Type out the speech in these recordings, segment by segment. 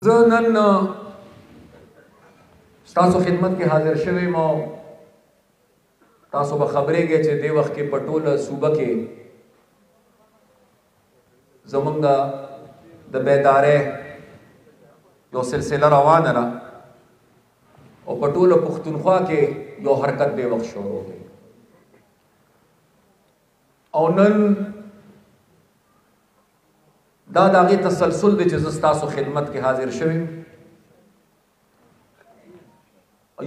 زه نن ستاسو خدمت کې حاضر شوی مو. تاسو به خبرېږئ چې دې وخت کې په ټوله صوبه کې زمونږ د بیدارۍ یو سلسله روانه ده او په ټوله پښتونخوا کې یو حرکت دې وخت شروع دی او نن دا د هغې تسلسل دی چې زه ستاسو خدمت کې حاضر شوی.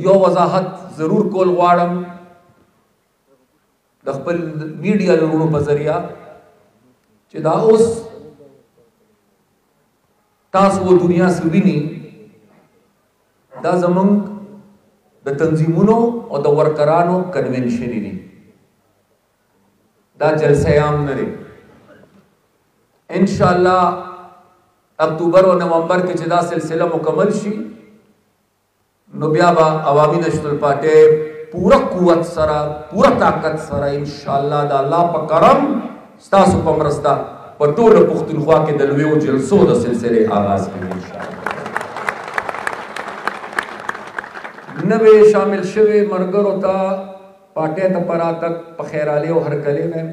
یو وضاحت ضرور کول غواړم د خپل میډیا لرونو په ذریعه چې دا اوس تاسو و دنیا کې ویني دا زمونږ د تنظیمونو او د ورکرانو کنونشن دي. دا جلسه عام نه دی. ان شاء الله اکتوبر او نومبر کې چې دا سلسله مکمل شي نو بیا به عوامي نشنل پارټي پورا قوت سره پورا طاقت سره ان شاء الله د الله په کرم ستاسو په مرسته په ټوله پښتونخوا کې د لویو جلسو د سلسله آغاز کوي ان شاء الله. نوې شامل شوي مرګرو ته پارټي ته پراتک په خیرالي او هرکلي مې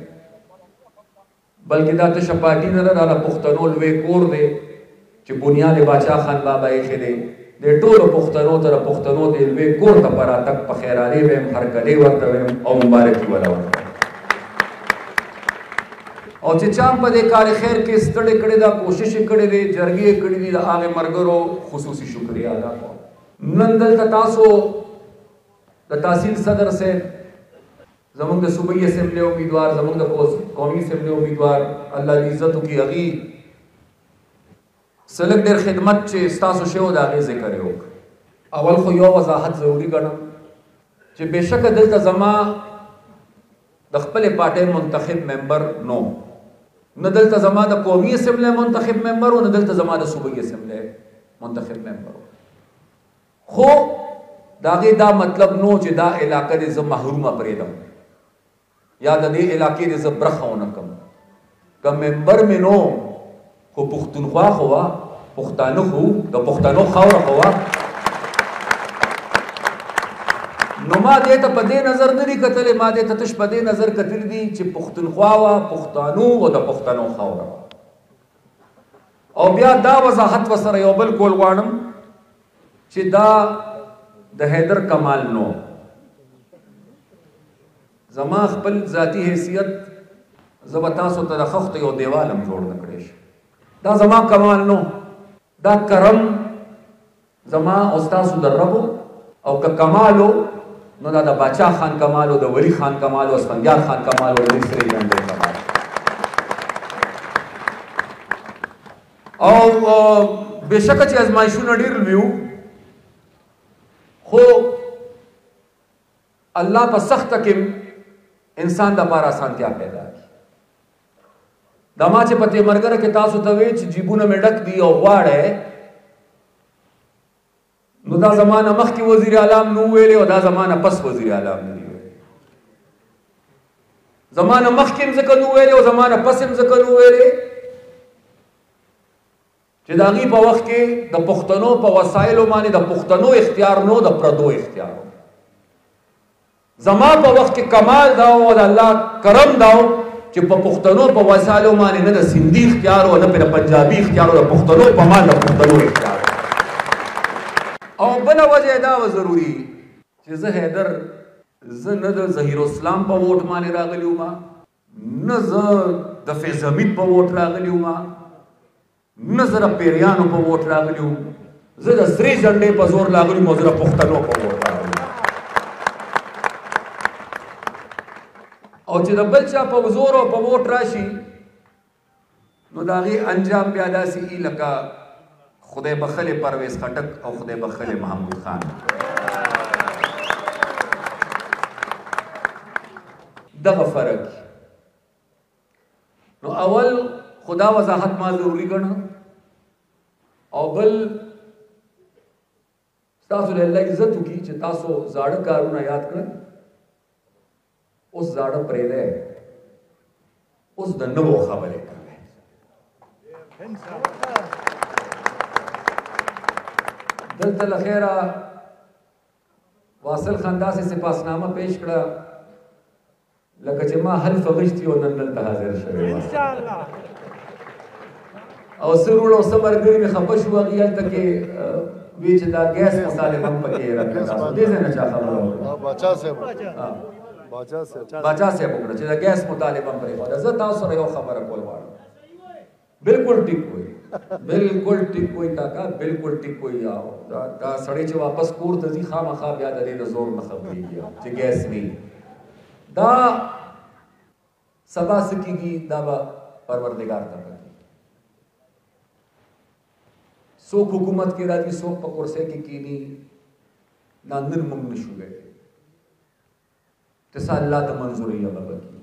بلکې دا تشه پارټي نه ده، د پښتنو لوی کور دی چې بنیاد باچا خان بابا یې ایښی دی. د ټولو پښتنو ته د پښتنو د لوی کور ته پراتک په خیرالي ویم هرکلي ورته ویم او مبارکي وله ورته او چې چا په دې کار خیر کې ستړی کړی دا کوشش یې کړی دی جرګې یې کړي دي د هغې ملګرو خصوصي شکریه ادا کوم. نن دلته تاسو د تحصیل صدر صاحب زمونږ د صوبایي اسمبلی امیدوار زمونږ د قومي اسمبلی امیدوار الله دې عزت وکړي هغې سلک ډېر خدمت چې ستاسو شوی د هغې ذکر یې وکړ. اول خو یو وضاحت ضروري ګڼم چې بېشکه دلته زما د خپلې پارټۍ منتخب ممبر نو نه دلته زما د قومي اسمبلی منتخب ممبر و نه دلته زما د صوبایي اسمبلی منتخب ممبر و. خو د هغې دا مطلب نو چې دا علاقه دې زه محرومه پرېږدم یا د دې علاقې دې زه برخه ونه کړم. که ممبر مې نو خو پښتونخوا خو وه پښتانه خو د پښتنو خاوره خو وه نو ما دې ته په دې نظر نه دي کتلی، ما دې ته تش په دې نظر کتلی دي چې پښتونخوا وه پښتانو او د پښتنو خاوره وه. او بیا دا وضاحت ورسره یو بل کول غواړم چې دا د حیدر کمال نو زما خپل ذاتی حیثیت زه به تاسو ته د خښتو یو دیوال هم جوړ نه کړی شي. دا زما کمال نو دا کرم زما او ستاسو د رب او که کمالو نو دا د باچا خان کمالو د ولی خان کمالو اسفندیار خان کمالو د سرې جنډې کمال او بېشکه چې ازمایښونه ډېر لوي وو خو الله په سخته کې انسان دپاره اسانتیا پیدا کړي. دا ما چې په دې ملګره کې تاسو ته وایي چې جیبونه مې ډک دي او غواړئ نو دا زمانه مخکې وزیر اعلام نو ویلې او دا زمانه پس وزیر اعلام نه دی ویلې. زمانه مخکې هم ځکه نو ویلې او زمانه پس هم ځکه نو ویلې چې د هغې په وخت کې د پښتنو په وسایلو باندې د پښتنو اختیار نو د پردو اختیار. زما په وخت کې کمال دا او د الله کرم دا چې په پښتنو په وسایلو باندې نه د سندي اختیار او نه د پنجابي اختیار او د پښتنو په مان د پښتنو اختیار. او بله وجه دا و ضروري چې زه حیدر زه نه د ظهیر اسلام په ووټ باندې راغلی وم نه زه د فیض حمید په ووټ راغلی وم نه زه د پیریانو په ووټ راغلی وم زه د سرې جنډې په زور راغلی وم او زه د پښتنو په ووټ راغلی وم. او چې د بل چا په زور او په ووټ راشي نو د هغې انجام بیا داسې ای لکه خدای بخلې پرویز خټک او خدای بخلې محمود خان. دغه فرق نو اول خدا وضاحت ما ضروري ګڼه او بل ستاسو له الله عزت وکړي چې تاسو زاړه کارونه یاد کړئ اوس زاړه پرېږدئ اوس د نوو خبرې کوئ. دلته له خیره واصل خان داسې سپاسنامه پیش کړه لکه چې ما حلف غشتي او نن دلته حاضر شوی یم انشاءالله. او څه وروڼه او څه ملګري مې خفه شو هغې هلته کې وی چې دا ګیس مطالبه هم پکې راکړه تاسو دې ځای نه چا خبره وکړه باچا صاحب وکړه چې دا ګیس مطالبه هم پرېښوده. زه تاسو سره یو خبره کول غواړم. بالکل ټیک وایي بالکل ټیک وایي کاکا بالکل ټیک وایي. دا سړی چې واپس کور ته ځي خامخا بیا د دې د زور نه خبرېږي چې ګیس نه دا سبا څه کېږي دا به پروردګار ته پکې. څوک حکومت کې راځي څوک په کرسۍ کې کېني دا نن موږ نشو ګټلی. ته څه الله ته منظوري به کېږي.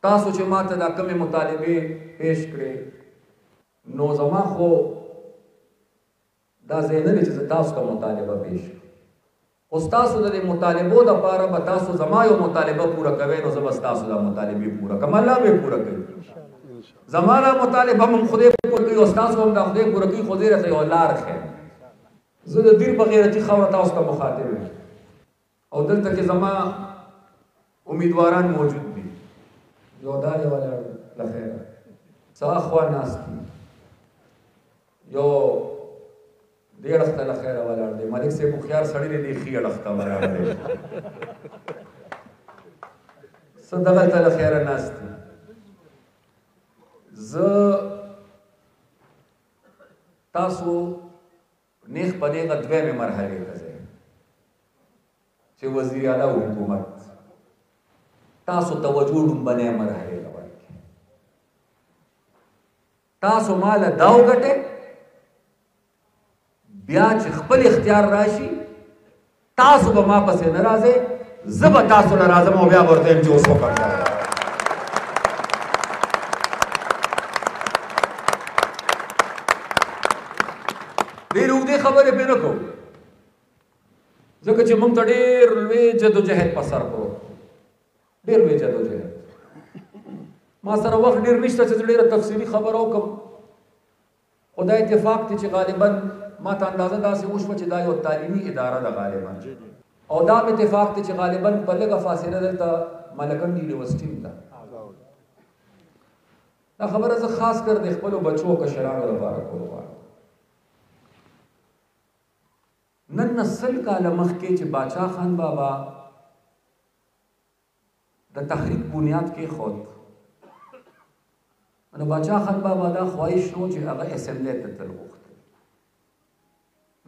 تاسو چې ما ته دا کمې مطالبې پیش کړې نو زما خو دا ځای نه دی چې زه تاسو ته مطالبه پیش کړم. خو ستاسو د دې مطالبو دپاره به تاسو زما یو مطالبه پوره کوئ نو زه به ستاسو دا مطالبې پوره کړم. الله به یې پوره کوي. زما دا مطالبه هم خدای پوره کوي او ستاسو هم دا خدای پوره کوي. خو دې راته یو لار ښیي. زه د دین په غیرتي خاوره تاسو ته مخاطب یم او دلته کې زما امیدواران موجود دي. یو دا دی ولاړ له خیره څه اخوا ناست دي. یو دې اړخ ته له خیره ولاړ دی. ملک صاحب هوښیار سړی دی. دې ښي اړخ ته ولاړ دی. څه دغلته له خیره ناست دي. زه تاسو نیغ په نیغه دویمې مرحلې ته ځئ چې وزیر اعلی حکومت تاسو توجه لومبنۍ مرحلې ته ورکړي. تاسو ماله دا وګټئ بیا چې خپل اختیار راشي تاسو به ما پسې نه راځئ زه به تاسو نه راځم او بیا به ورته یم چې اوس وکړه. ډېرې اوږدې خبرې پرې نه کوو ځکه چې موږ ته ډېر لوی جدوجهد په سر پروت ډېر لوی جدوجهد. ما سره وخت ډېر نشته چې زه ډېره تفصیلي خبره وکړم. خو دا اتفاق دی چې غالبا ما ته اندازه داسې وشوه چې دا یو تعلیمي اداره ده غالبا او دا هم اتفاق دی چې غالبا په لږه فاصله دلته ملکنډ یونیورسټي هم ده. دا خبره زه خاص کر د خپلو بچو او کشرانو لپاره کول غواړم. نن 90 کاله مخکې چې باچا خان بابا د تحریک بنیاد کېښود نو باچا خان بابا دا خواهش نو چې هغه اسمبلی ته تل غوښتل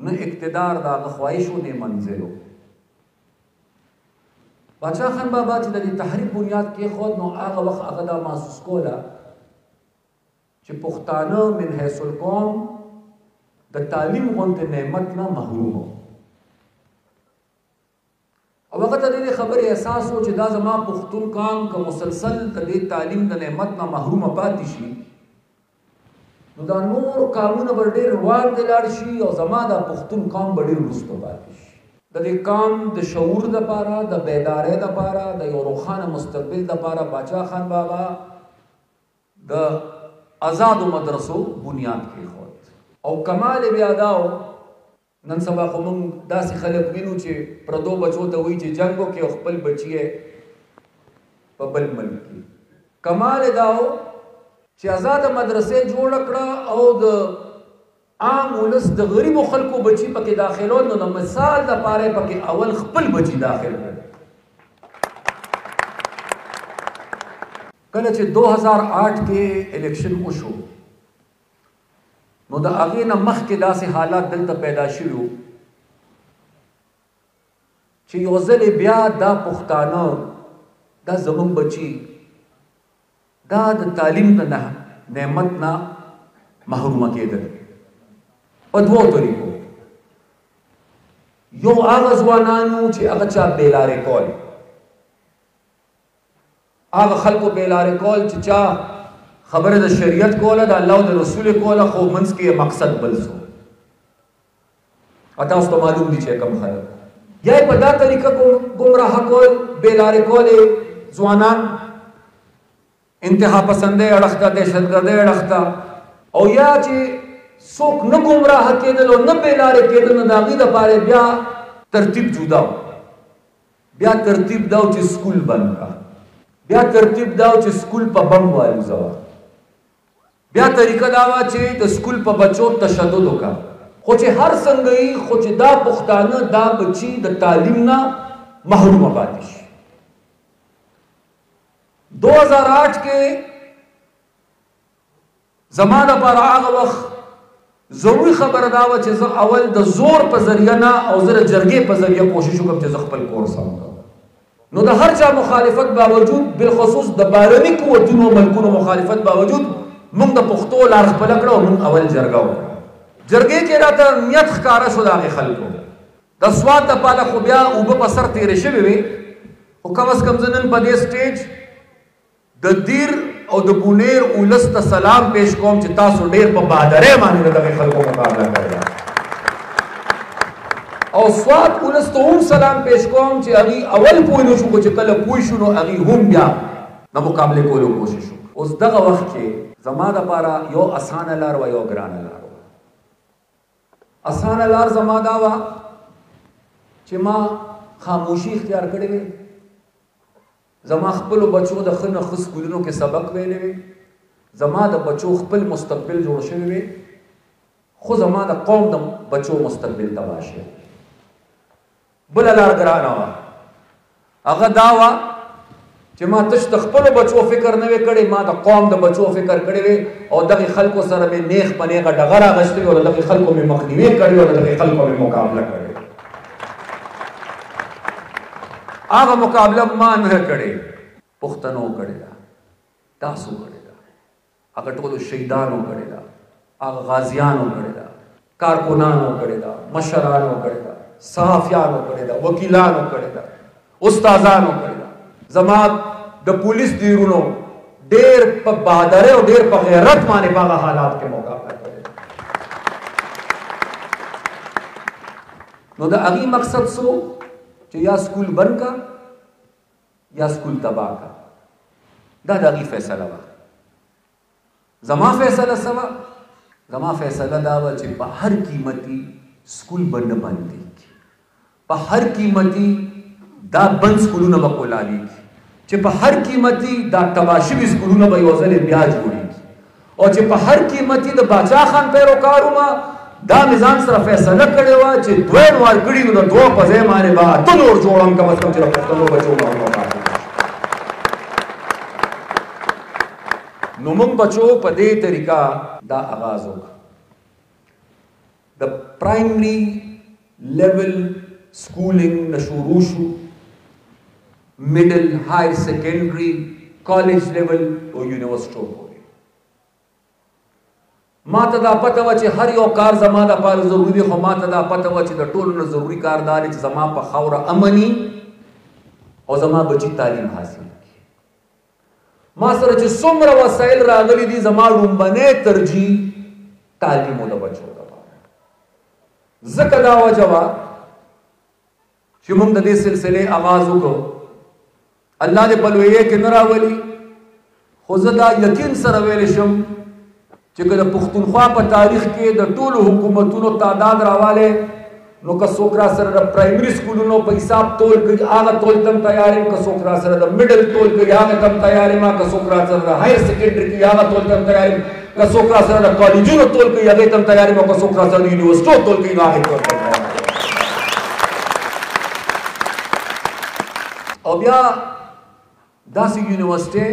نه اقتدار د هغه خواهشو نه منزلو. باچا خان بابا چې د تحریک بنیاد کېښود نو هغه وخت هغه دا محسوس کوله چې پښتانه من حیث القوم د تعلیم غوندې نعمت نه محروم وو او هغه ته د دې خبرې احساس و چې دا زما پښتون قام که مسلسل د دې تعلیم د نعمت نه محرومه پاتې شي نو دا نور قامونه به ډېر وړاندې لاړ شي او زما دا پښتون قام به ډېر وروسته پاتې شي. د دې قام د شعور دپاره د بیدارۍ دپاره د یو روښانه مستقبل دپاره باچا خان بابا د آزادو مدرسو بنیاد کېښود او کمال بیا دا و نن سبا خو موږ داسې خلک وینو چې پردو بچو ته وایي چې جنګ وکړي او خپل بچي یې په بل ملک کې. کمال دا و چې آزاده مدرسې جوړه کړه او د عام ولس د غریبو خلکو بچي پکې داخلول نو د مثال دپاره پکې اول خپل بچي داخل کړل. کله چې 2008 کې الیکشن وشو نو د هغې نه مخکې داسې حالات دلته پیدا شوي وو چې یو ځلې بیا دا پښتانه دا زموږ بچي دا د تعلیم د نعمت نه محرومه کېدل په دوو طریقو. یو هغه ځوانانو چې هغه چا بېلارې کول هغه خلکو بېلارې کول چې چا خبره د شریعت کوله د الله او د رسول کوله خو منځ کې مقصد بل سو. تاسو ته معلوم دي چې کوم خلک یا په دا طریقه ګمراه کول بېلارې کول ځوانان انتها پسندۍ اړخ ته دهشتګردۍ اړخ ته او یا چې څوک نه ګمراه کېدل او نه بېلارې کېدل، نو د هغې دپاره بیا ترتیب جدا و. بیا ترتیب دا و چې سکول بند کړه، بیا ترتیب دا و چې سکول په بم والوزوه، بیا طریقه دا وه چې د سکول په بچو تشدد وکړه. خو چې هر څنګه یې، خو چې دا پښتانه دا بچي د تعلیم نه محرومه پاتې شي. 2008 کې زما دپاره هغه وخت ضروري خبره دا وه چې زه اول د زور په ذریعه نه او زه د جرګې په ذریعه کوشش وکړم چې زه خپل کور سم کړم. نو د هر چا مخالفت باوجود، بالخصوص د بهرني قوتونو ملکونو مخالفت باوجود، موږ د پښتو لار خپله کړه او موږ اول جرګه وکړه. جرګې کې راته نیت ښکاره شو د هغې خلکو. د سوات دپاره خو بیا اوبه په سر تېرې شوې وې، خو کم از کم زه نن په دې سټیج د دیر او د بونیر اولس ته سلام پیش کوم چې تاسو ډېر په بهادرۍ باندې د دغې خلکو مقابله کړې. او سوات اولس ته هم سلام پیش کوم چې هغې اول پوه نه شو، چې کله پوه شو نو هغې هم بیا د مقابلې کولو کوشش وکړو. اوس دغه وخت کې زما دپاره یو اسانه لار وه، یو ګرانه لار وه. اسانه لار زما دا وه چې ما خاموشي اختیار کړې وې، زما خپلو بچو د ښه نه ښه سکولونو کې سبق ویلی وې، زما د بچو خپل مستقبل جوړ شوی وې، خو زما د قوم د بچو مستقبل تباه شوی. بله لار ګرانه وه، هغه دا وه چې ما تش د خپلو بچو فکر نه وې کړی، ما د قوم د بچو فکر کړی وې او دغې خلکو سره مې نیغ په نیغه ډغر اخیستی وې او د دغې خلکو مې مخنیوی کړی او د دغې خلکو مې مقابله کړې. هغه مقابله ما نه کړې، پښتنو کړې ده، تاسو کړې ده، هغه ټولو شهیدانو کړې ده، هغه غازیانو کړې ده، کارکونانو کړې ده، مشرانو کړې ده، صحافیانو کړې ده، وکیلانو کړې ده، استادانو کړې ده. زما د پولیس ډیرونو ډېر په بهادرۍ او ډېر په غیرت باندې په هغه حالات کې مقابله کړې ده. نو د هغې مقصد څه چې یا سکول بند کا یا سکول تباه کا. دا د هغې فیصله وه. زما فیصله څه وه؟ زما فیصله دا وه چې په هر قیمتي سکول بند باندې، په هر قیمتي دا بند سکولونه به کولالیږي، چې په هر قیمتي دا تباه شوي سکولونه به یو ځل بیا جوړېږي، او چې په هر قیمتي د باچا خان پیروکارو ما دا میزان سره فیصله کړې وه چې دویم وار کړي نو د دوه په ځای باندې به اته نور جوړم، کم از کم چې د پښتنو بچو محرومه پاتې شي. نو موږ بچو په دې طریقه دا آغاز وکړ. د پرایمري لیول سکولینګ نه شروع شو، middle, high secondary, college level او یونیورسټو پورې. ما ته دا پته وه چې هر یو کار زما دپاره ضروري دی، خو ما ته دا پته وه چې د ټولو نه ضروري کار دا دی چې زما په خاوره امني او زما بچي تعلیم حاصل کړي. ما سره چې څومره وسایل راغلي دي، زما لومبنی ترجیح تعلیم و د بچو دپاره. ځکه دا وجه وه چې موږ د دې سلسلې آغاز وکړو. الله دې په لویۍ کې نه راولي، خو زه دا یقین سره ویلی شم چې که د پښتونخوا په تاریخ کې د ټولو حکومتونو تعداد راوالی، نو که څوک را سره د پرایمري سکولونو په حساب تول کوي هغه تول ته هم تیار یم، که څوک را سره د میډل تول کوي هغه ته هم تیار یم، که څوک را سره د هایر سیکنډري کوي هغه تول ته هم تیار یم، که څوک را سره د کالجونو تول کوي هغې ته هم تیار یم، او که څوک را سره د یونیورسټو تول کوي نو هغې تول ته هم تیار یم. او بیا داسې یونیورسټۍ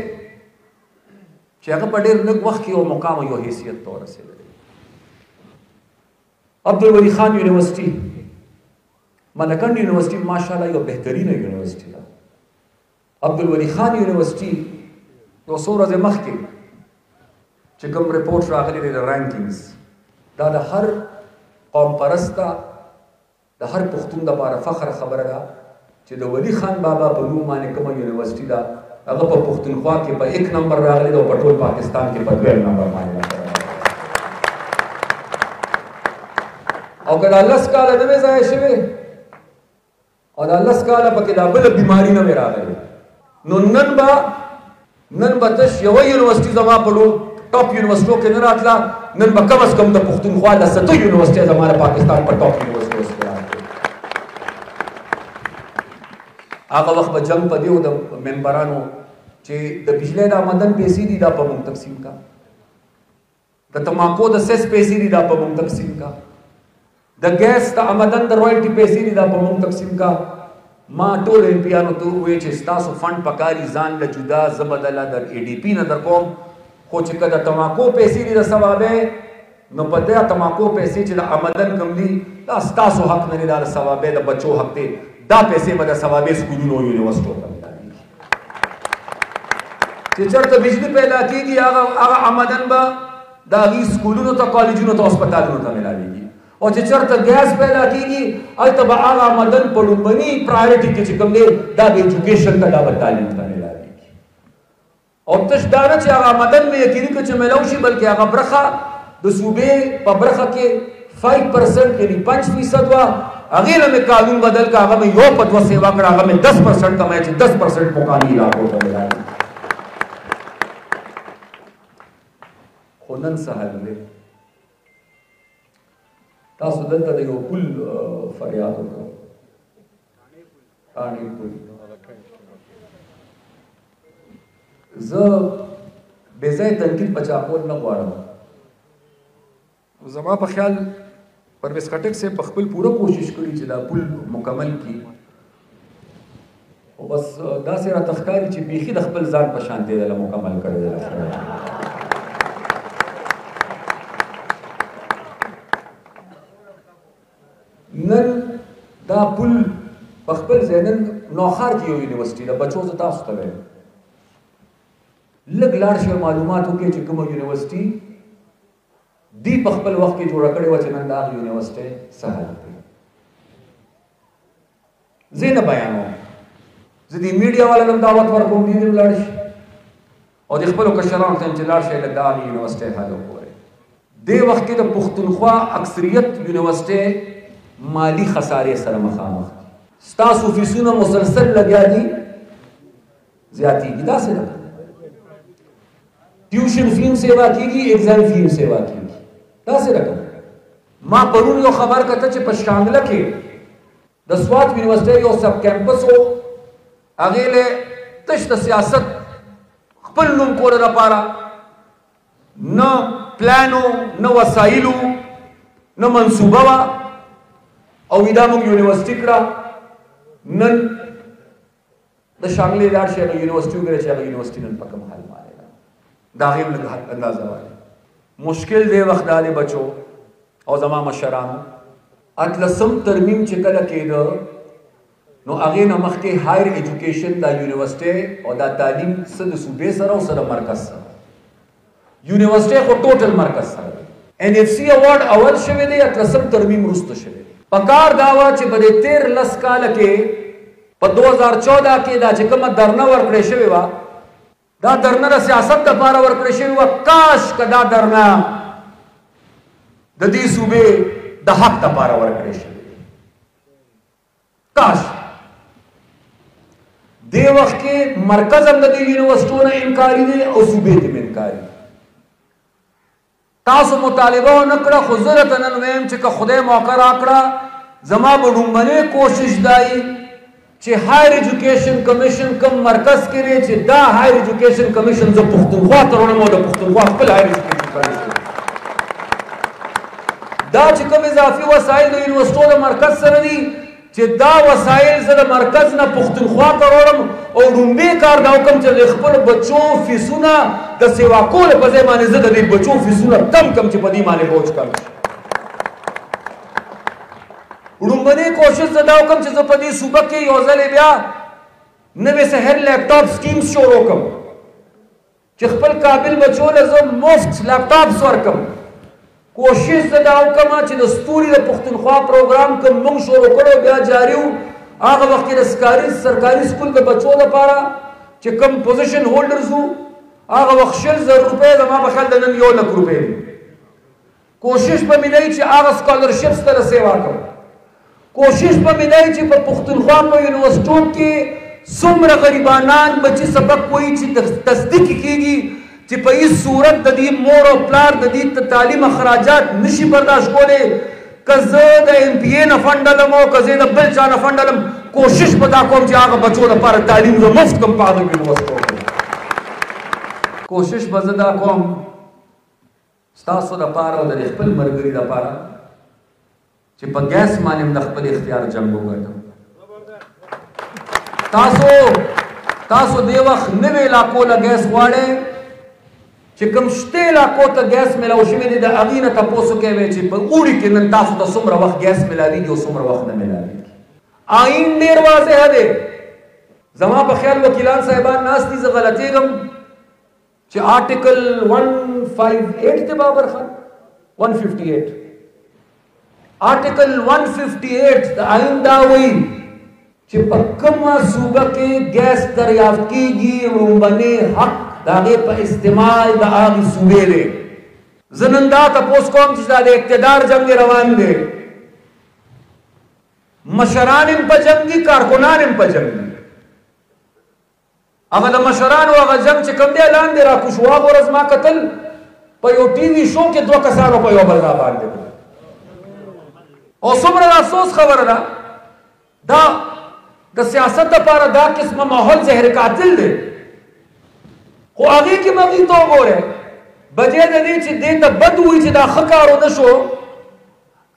چې هغه په ډېر لږ وخت کې یو مقام او یو حیثیت ته ورسېدلی. عبدالولي خان یونیورسټي، ملکنډ یونیورسټي ماشاءالله یو بهترینه یونیورسټي ده. عبدالولي خان یونیورسټي یو څو ورځې مخکې چې کوم رپورټ راغلی دی د رینکینګز، دا د هر قوم پرسته د هر پښتون دپاره فخر خبره ده چې د ولی خان بابا په نوم باندې کومه یونیورسټي ده هغه په پښتونخوا کې په 1 نمبر راغلی ده او په ټول پاکستان کې په 2 نمبر باندې راغلی. او که دا 10 کاله نه وې ضایع شوې او دا 10 کاله پکې دا بله بیماري نه وې راغلې، نو نن به تش یوه یونیورسټي زما په ټاپ یونیورسټو کې نه راتله، نن به کم از کم د پښتونخوا د 7 یونیورسټۍ زمانه پاکستان په ټاپ یونیورسټۍ هغه وخت به جنگ په دیو د ممبرانو چې د بجلی د آمدن پیسې دي دا په موږ تقسیم کا د تماکو د سیس پیسې دي دا په موږ تقسیم کا د ګیس د آمدن د رویالټي پیسې دي دا په موږ تقسیم کا ما ټول امپیانو ته وې چې ستاسو فند پکاري ځان له جدا زبدله در ای ډی پی نه در کوم خو چې کله تماکو پیسې دي د ثوابه نو په دې تماکو پیسې چې د آمدن کم دي دا ستاسو حق نه لري د ثوابه د بچو حق دی دا پیسې به د ثوابه سکولونو یونیورسيټو ته ملایي چې چرته بجلی پیدا کیږي هغه آمدن به د هغې سکولونو ته کالجونو ته هسپتالونو ته ملاویږي او چې چرته ګیس پیدا کیږي هلته به هغه آمدن په لومړني پرایورټي کې چې کوم دی دا د ایجوکیشن ته دا به تعلیم ته ملاویږي او تش دا نه چې هغه آمدن مې یقیني کړه چې میلاو شي بلکې هغه برخه د صوبې په برخه کې 5% یعنی 5% وه هغې نه مې قانون بدل کړه هغه مې یو په 2 سیوا کړه هغه مې 10% کمای چې 10% مقامي علاقو ته ملاوي خو نن څه حل دی تاسو دلته د یو پل فریاد وکړو کاڼي پل زه بې ځایه تنقید په چا کول نه غواړم زما په خیال پرویز خټک صاحب په خپل پوره کوشش کړي چې دا پل مکمل کړي او بس داسې راته ښکاري چې بیخي د خپل ځان په شان دی دله مکمل کړی دی نن دا پل په خپل ځای نن نوخار کې یو یونیورسټي ده بچو زه تاسو ته وایم لږ لاړ شئ معلومات وکړئ چې کومه یونیورسټي دی په خپل وخت کې جوړه کړې وه چې نن د هغې یونیورسټۍ څه حالت دی زه نه بیانوم زه د میډیا والا هم دعوت ورکوم دې هم لاړ شي او د خپلو کشرانو ته هم چې لاړ شئ لږ د هغې یونیورسټۍ حال وګورئ دې وخت کې د پښتونخوا اکثریت یونیورسټۍ مالی خسارې سره مخامخ دي ستاسو فیسونه مسلسل لګیا دي زیاتېږي داسې نه ټیوشن فی هم سیوا کېږي ایگزام فی هم سیوا کېږي داسې رقم ما پرون یو خبر کته چې په شانګله کې د سوات یونیورسټۍ یو سب کیمپس و هغې له تش د سیاست خپل نوم کولو لپاره نه پلان و نه وسایلو نه منصوبه وه او دا موږ یونیورسټي کړه نن د شانګلې لاړ شي هغه یونیورسټي وګورئ چې هغه یونیورسټي نن په کوم حال باندې ده د هغې هم لږ اندازه وایي مشکل دی وخت دا دی بچو او زما مشرانو 18 ترمیم چې کله کېده نو هغې نه مخکې هایر ایجوکیشن دا یونیورسټۍ او دا تعلیم څه د صوبې سره او څه د مرکز سره یونیورسټۍ خو ټوټل مرکز سره NFC اوارډ اول شوی دی 18 ترمیم وروسته شوی دی پکار دا وه چې په دې 13 کاله کې په 2014 کې دا چې کومه درنه ورکړې شوې وه دا درنه د سیاست دپاره ورکړې شوې وه کاش که دا درنه د دې صوبې د حق دپاره ورکړې شوې کاش دې وخت کې مرکز هم د دې یونیورسټو نه انکاري دی او صوبې ته هم انکاري تاسو مطالبه ونه کړه خو زه درته نن وایم چې که خدای موقع راکړه زما به لومړنۍ کوشش دا وي چې هایر ایجوکیشن کمیشن کم مرکز کې دی چې دا هایر ایجوکیشن کمیشن زه پښتونخوا ته وړم او د پښتونخوا خپل هایر ایجوکیشن کمیشن دا چې کوم اضافي وسایل د یونیورسټو د مرکز سره دي چې دا وسایل زه د مرکز نه پښتونخوا ته وړم او لومړی کار دا وکړم چې د خپلو بچو فیسونه د سیوا کولو په ځای باندې زه د دې بچو فیسونه کم کم چې په دې باندې بوج کم شي لومړنۍ کوشش زه دا وکړم چې زه په دې صوبه کې یو ځلې بیا نوې سحر لیپټاپ سکیمز شروع کړم چې خپل قابل بچو له زه مفت لیپټاپس ورکړم کوشش زه دا وکړم چې د ستوري د پښتونخوا پروګرام کوم موږ شروع کړو بیا جاري و هغه وخت کې د سرکاري سکول د بچو لپاره چې کوم پوزیشن هولډرز وو هغه وخت 100,000 روپۍ زما په خیال د نن 1,00,000 روپۍ دي کوشش به مې دی چې هغه سکالرشپس ته سیوا کوم کوشش به مې دی چې په پښتونخوا په یونیورسټو کې څومره غریبانان بچي سبق وایي چې تصدیق کېږي چې چې په هیڅ صورت د دې مور او پلار د دې تعلیم اخراجات نشي برداشت کولی. که زه د MPA نه فنډلم او که زه د بل چا نه فنډلم، کوشش به دا کوم چې هغه بچو لپاره تعلیم زه مفت کړم په هغه یونیورسټو کې. کوشش به زه دا کوم ستاسو دپاره او د خپل ملګري دپاره چې په ګیس باندې د خپل اختیار جنګ وګټم. تاسو دې وخت نوې علاقو له ګیس غواړئ چې کوم شته علاقو ته ګیس میلاو شوی دی، د هغې نه تپوس وکوئ چې په اوړي کې نن تاسو ته څومره وخت ګیس میلاویږي او څومره وخت نه میلاویږي. آئین ډېر واضح دی. زما په خیال وکیلان صاحبان ناست دي، زه غلطېږم چې آرټیکل 158 دی بابر خان 158 آرټیکل 158 د آئین دا وایي چې په کومه صوبه کې ګیس دریافت کیږي لومړنی حق د هغې په استعمال د هغې صوبې دی. زه نن دا تپوس کوم چې دا د اقتدار جنګ روان دی. مشران هم په جنګ دي، کارکنان هم په جنګ دي. هغه د مشرانو هغه جنګ چې کوم دی لاندې راکوش. هغه ورځ ما کتل په یو ټي وي شو کې 2 کسانو په یو بل را باندې او څومره افسوس خبره ده. دا د سیاست لپاره دا قسمه ماحول زهر قاتل دی. خو هغې کې مغې ته وګورئ، بجې د دې چې دې ته بد وایي چې دا ښه کار ونه شو،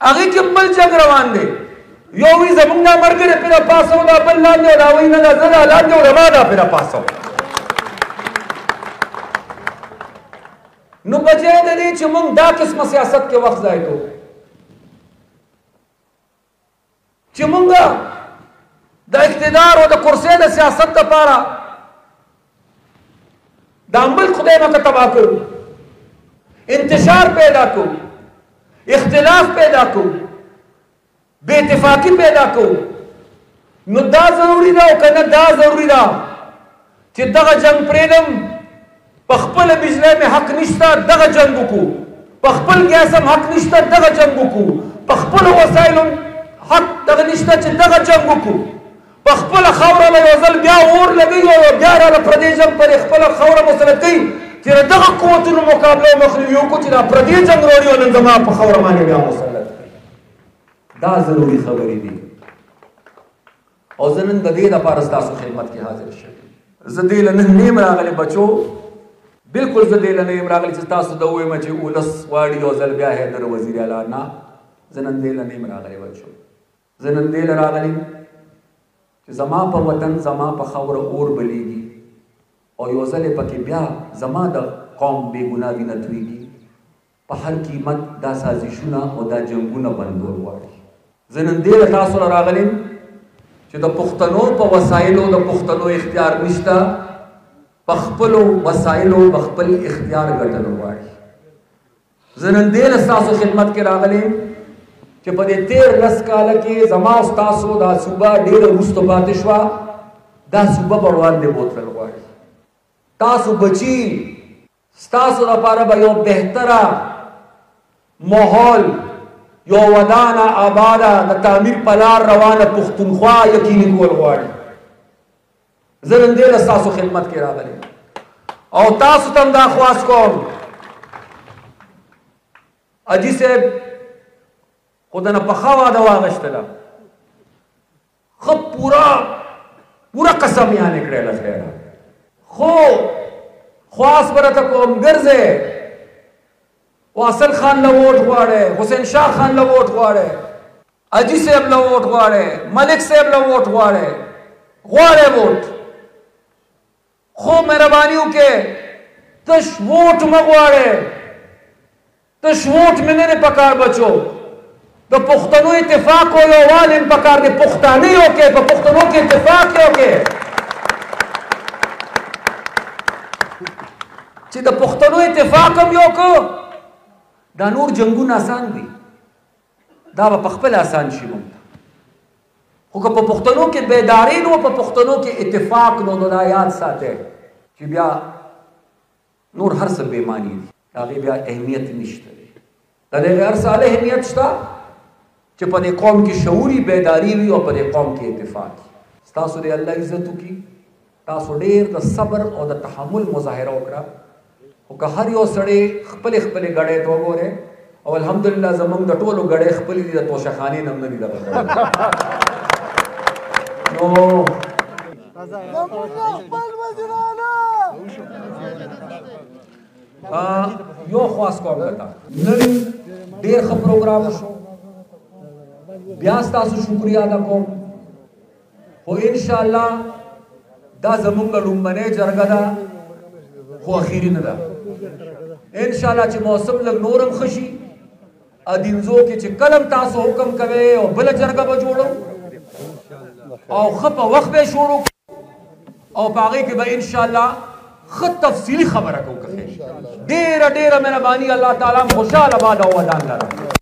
هغې کې بل جنګ روان دی. یو وایي زموږ دا ملګری پرې راپاڅوه، دا بل لاندې او دا وایي نه دا زه دا لاندې او ما دا پرې راپاڅوه. نو بجې د دې چې موږ دا قسمه سیاست کې وخت ضایع کوو، چې موږ د اقتدار او د کرسۍ د سیاست لپاره دا ملک خدای مکه تباه کړو، انتشار پیدا کړو، اختلاف پیدا کړو، بے اتفاقی پیدا کړو. نو دا ضروري ده او کنه دا ضروري ده چې دغه جنگ پرېږدم، په خپله بجلی مې حق نشته دغه جنګ وکړو، په خپل ګیس هم حق نشته دغه جنګ وکړو، په خپلو وسایلو حق دغه نشته چې دغه جنګ وکړو، په خپله خاوره له یو ځل بیا اور لګوي او بیا راله پردی جنګ پر خپله خاوره مسلط کوي چې د دغه قوتونو مقابله او مخنیوي وکړو چې دا پردی جنګ راوړي او نن زما په خاوره باندې بیا مسلط کوي. دا ضروري خبرې دي او زه نن د دې لپاره ستاسو خدمت کې حاضر شوم. زه دې له نن نیم راغلی بچو، بلکل زه دې له نیم راغلی چې تاسو ته ووایم چې ولس غواړي یو ځل بیا حیدر وزیر اعلی. نه، زه نن دې له نیم راغلی بچو. زه نن دې له راغلی چې زما په وطن زما په خاوره اور بلیږي او یو ځل یې پکې بیا زما د قوم بې ګناه وینه تویږي. په هر قیمت دا سازشونه او دا جنګونه بندول غواړي. زه نن دې له تاسو له راغلی چې د پښتنو په وسایلو د پښتنو اختیار نشته، په خپلو وسایلو په خپل اختیار ګټل غواړي. زه نن دې له ستاسو خدمت کې راغلی چې په دې 13 کاله کې زما او ستاسو دا صوبه ډېره وروسته پاتې شوه، دا صوبه به وړاندې بوتلل غواړي. تاسو بچي ستاسو لپاره به یو بهتره ماحول، یو ودانه آباده د تعمیر په لار روانه پښتونخوا یقیني کول غواړي. زه نن دې له ستاسو خدمت کې راغلی او تاسو ته هم دا خواست کوم. حاجي صاحب خو دنه پخه واده واغشتله، ښه پوره قسم یانې کړېله خیره، خو خواست به راته کوم ګرځې واصل خان له ووټ غواړې، حسین شاه خان له ووټ غواړې، حاجي صاحب له ووټ غواړې، ملک صاحب له ووټ غواړې ووټ، خو مهرباني وکړې تش ووټ مه غواړې، تش ووټ مې نه دی پکار بچو. د پښتنو اتفاق او یووالی هم پکار دی، پښتانه یې وکړې، په پښتنو کې اتفاق یې وکړې چې د پښتنو اتفاق هم یې وکړو. دا نور جنګونه آسان دي، دا به په خپل آسان شي موږ ته، خو که په پښتنو کې بیداري نو په پښتنو کې اتفاق نو دا یاد ساتئ چې بیا نور هر څه بېماني دي، د هغې بیا اهمیت نشته دی. د دې هر څه اهمیت شته چې په دې قوم کې شعوري بیداري وي او په دې قوم کې اتفاق وي. ستاسو دې الله عزت وکړي، تاسو ډېر د صبر او د تحمل مظاهره وکړه او که هر یو سړی خپل غړې ته وګوره او الحمدلله زمونږ د ټولو غړې خپل دي د توشخانې نم نه دي دغه نو یو خواست کوم کتا نن ډېر ښه پروګرام شو بیا ستاسو شکریا ادا کوم خو انشاءالله دا زمونږ لومړنۍ جرګه ده خو اخیری نه ده انشاءالله چې موسم لږ نورم ښه شي ادینزو کې چې کلم تاسو حکم کوئ او بله جرګه به جوړو او ښه په وخت به شروع او په هغې کې به انشاءالله ښه تفصیلي خبره کوو که ډېره مهرباني الله تعالی خوشحاله باد او ودان لره